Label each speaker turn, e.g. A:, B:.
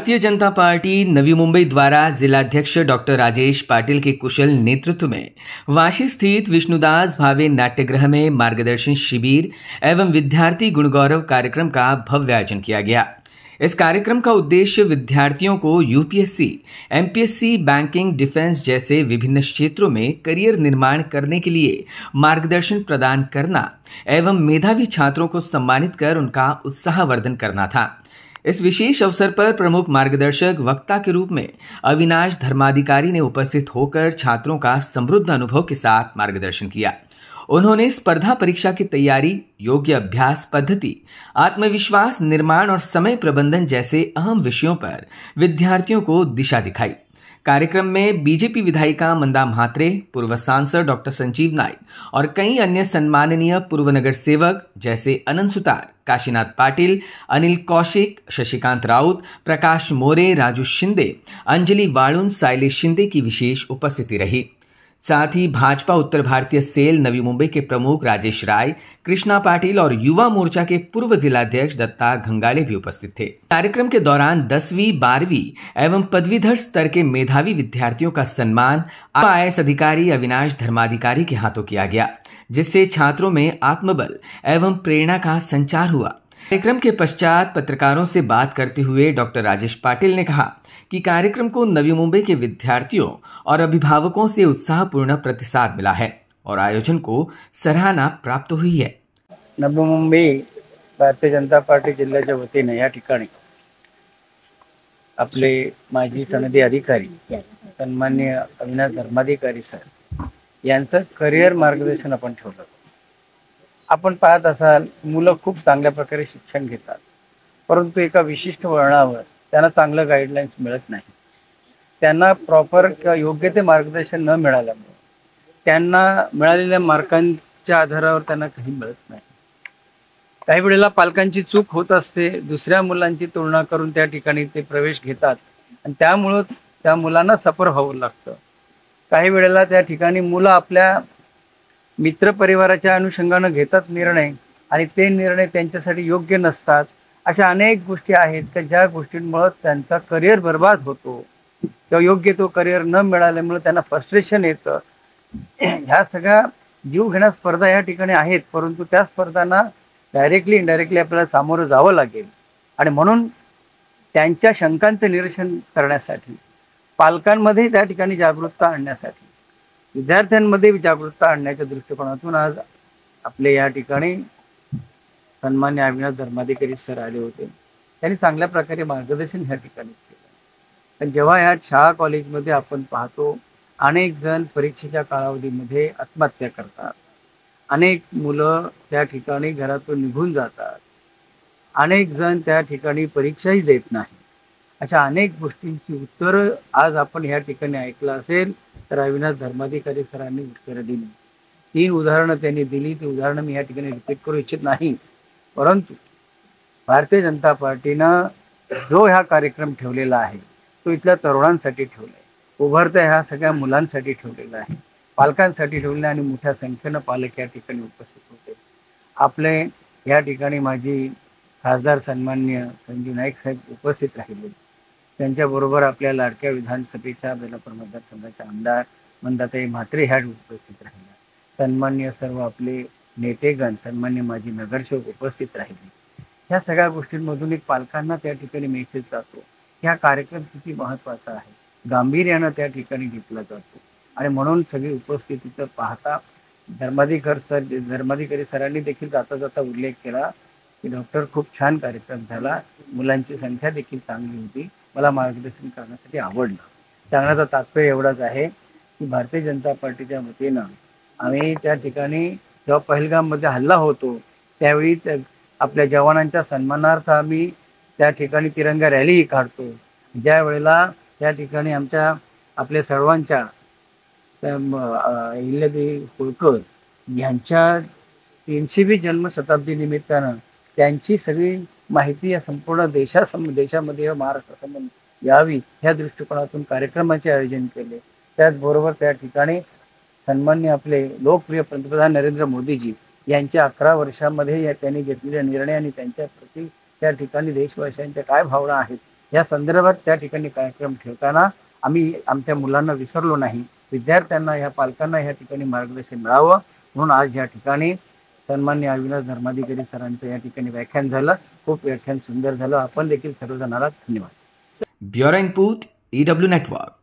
A: Bharatiya Janata party Navi Mumbai द्वारा जिलाध्यक्ष doctor Rajesh Patil के कुशल नेतृत्व में वाशी स्थित विष्णुदास भावे नाट्यगृह में मार्गदर्शन शिविर एवं विद्यार्थी गुणगौरव कार्यक्रम का भव्य आयोजन किया गया। इस कार्यक्रम का उद्देश्य विद्यार्थियों को यूपीएससी, एमपीएससी, बैंकिंग, डिफेंस जैसे विभिन्न क्षेत्रों में करियर निर्माण करने के लिए मार्गदर्शन प्रदान करना एवं मेधावी छात्रों को सम्मानित कर उनका उत्साहवर्धन करना था। इस विशेष अवसर पर प्रमुख मार्गदर्शक वक्ता के रूप में अविनाश धर्माधिकारी ने उपस्थित होकर छात्रों का समृद्ध अनुभव के साथ मार्गदर्शन किया। उन्होंने स्पर्धा परीक्षा की तैयारी, योग्य अभ्यास पद्धति, आत्मविश्वास निर्माण और समय प्रबंधन जैसे अहम विषयों पर विद्यार्थियों को दिशा दिखाई। कार्यक्रम में बीजेपी विधायिका मंदा म्हात्रे, पूर्व सांसद डॉक्टर संजीव नाइक और कई अन्य सम्माननीय पूर्व नगर सेवक जैसे अनंत सुतार, काशीनाथ पाटिल, अनिल कौशिक, शशिकांत राउत, प्रकाश मोरे, राजू शिंदे, अंजलि वाळुन, साइलेश शिंदे की विशेष उपस्थिति रही। साथ ही भाजपा उत्तर भारतीय सेल नवी मुंबई के प्रमुख राजेश राय, कृष्णा पाटिल और युवा मोर्चा के पूर्व जिलाध्यक्ष दत्ता घंगाले भी उपस्थित थे। कार्यक्रम के दौरान 10वीं, 12वीं एवं पदवीधर स्तर के मेधावी विद्यार्थियों का सम्मान आईएएस अधिकारी अविनाश धर्माधिकारी के हाथों किया गया, जिससे छात्रों में आत्मबल एवं प्रेरणा का संचार हुआ। कार्यक्रम के पश्चात पत्रकारों से बात करते हुए डॉक्टर राजेश पाटिल ने कहा कि कार्यक्रम को नवी मुंबई के विद्यार्थियों और अभिभावकों से उत्साहपूर्ण प्रतिसाद मिला है और आयोजन को सराहना प्राप्त हुई है।
B: नवी मुंबई भारतीय जनता पार्टी जिल्ह्याच्या वतीने या ठिकाणी आपले माजी सनदी अधिकारी सन्माननीय अविनाश धर्माधिकारी सर यांचं करिअर मार्गदर्शन आपण ठेवलं। आपण पाहत असाल मुलं खूप चांगल्या प्रकारे शिक्षण घेतात, परंतु एका विशिष्ट वळणावर त्यांना चांगलं गाईडलाईन्स मिळत नाही। त्यांना प्रॉपर किंवा योग्य ते मार्गदर्शन न मिळाल्यामुळे त्यांना मिळालेल्या मार्कांच्या आधारावर त्यांना काही मिळत नाही। काही वेळेला पालकांची चूक होत असते, दुसऱ्या मुलांची तुलना करून त्या ठिकाणी ते प्रवेश घेतात आणि त्यामुळे त्या मुलांना सफर व्हावं लागतं। काही वेळेला त्या ठिकाणी मुलं आपल्या मित्र परिवाराच्या अनुषंगाने घेतात निर्णय आणि ते निर्णय त्यांच्यासाठी योग्य नसतात। अशा अनेक गोष्टी आहेत की ज्या गोष्टींमुळे त्यांचा करिअर बर्बाद होतो किंवा योग्य तो करिअर न मिळाल्यामुळे त्यांना फ्रस्ट्रेशन येतं। ह्या सगळ्या जीव घेण्या स्पर्धा या ठिकाणी आहेत, परंतु त्या स्पर्धांना डायरेक्टली इनडायरेक्टली आपल्याला सामोरं जावं लागेल आणि म्हणून त्यांच्या शंकांचं निरसन करण्यासाठी, पालकांमध्ये त्या ठिकाणी जागरूकता आणण्यासाठी, विद्यार्थ्यांमध्ये जागरूकता आणण्याच्या दृष्टिकोनातून आज आपले या ठिकाणी सन्मान्य अविनाश धर्माधिकारी सर आले होते। त्यांनी चांगल्या प्रकारे मार्गदर्शन ह्या ठिकाणी केलं। पण जेव्हा ह्या शाळा कॉलेजमध्ये आपण पाहतो अनेक जण परीक्षेच्या कालावधीमध्ये आत्महत्या करतात, अनेक मुलं त्या ठिकाणी घरातून निघून जातात, अनेक जण त्या ठिकाणी परीक्षाही देत नाही। अशा अनेक गोष्टींची उत्तरं आज आपण ह्या ठिकाणी ऐकलं असेल तर अविनाश धर्माधिकारी सरांनी उत्तरं दिली। 3 उदाहरणं त्यांनी दिली, ती उदाहरणं मी या ठिकाणी रिपीट करू इच्छित नाही, परंतु भारतीय जनता पार्टीनं जो हा कार्यक्रम ठेवलेला आहे तो इथल्या तरुणांसाठी ठेवला आहे, उभरत्या ह्या सगळ्या मुलांसाठी ठेवलेला आहे, पालकांसाठी ठेवलेला आणि मोठ्या संख्येनं पालक या ठिकाणी उपस्थित होते। आपले या ठिकाणी माजी खासदार सन्माननीय संजीव नाईक साहेब उपस्थित राहिले। त्यांच्याबरोबर आपल्या लाडक्या विधानसभेच्या बेलापूर मतदारसंघाच्या आमदार मंदाताई म्हात्रे ह्या उपस्थित राहिल्या। सन्माननीय सर्व आपले नेतेगण, सन्मान्य माजी नगरसेवक उपस्थित राहिले। ह्या सगळ्या गोष्टींमधून एक पालकांना त्या ठिकाणी मेसेज जातो, ह्या कार्यक्रम किती महत्त्वाचा आहे, गांभीर्यानं त्या ठिकाणी घेतला जातो आणि म्हणून सगळी उपस्थितीचं पाहता धर्माधिकारी सरांनी देखील जाता जाता उल्लेख केला की डॉक्टर खूप छान कार्यक्रम झाला, मुलांची संख्या देखील चांगली होती, मला मार्गदर्शन करण्यासाठी आवडलं। सांगण्याचं तात्पर्य एवढंच आहे की भारतीय जनता पार्टीच्या वतीनं आम्ही त्या ठिकाणी जेव्हा पहलगाममध्ये हल्ला होतो त्यावेळी आपल्या जवानांच्या सन्मानार्थ आम्ही त्या ठिकाणी तिरंगा रॅलीही काढतो। ज्या वेळेला त्या ठिकाणी आपल्या सर्वांच्या अहिल्यादेवी होळकर यांच्या 300वी जन्मशताब्दी निमित्तानं त्यांची सगळी माहिती या संपूर्ण देशामध्ये महाराष्ट्रासमोर यावी ह्या दृष्टिकोनातून कार्यक्रमाचे आयोजन केले। त्याचबरोबर त्या ठिकाणी सन्मान्य आपले लोकप्रिय पंतप्रधान नरेंद्र मोदीजी यांच्या 11 वर्षामध्ये त्यांनी घेतलेल्या निर्णय आणि त्यांच्या प्रति त्या ठिकाणी देशवासियांच्या काय भावना आहेत या संदर्भात त्या ठिकाणी कार्यक्रम ठेवताना आम्ही आमच्या मुलांना विसरलो नाही. विद्यार्थ्यांना, ह्या पालकांना ह्या ठिकाणी मार्गदर्शन मिळावं म्हणून आज या ठिकाणी सन्माननीय अविनाश धर्माधिकारी सरांचं या ठिकाणी व्याख्यान झालं. खूप व्याख्यान सुंदर झालं. आपण देखील सर्वजणाला धन्यवाद.
A: Bureau input EW network.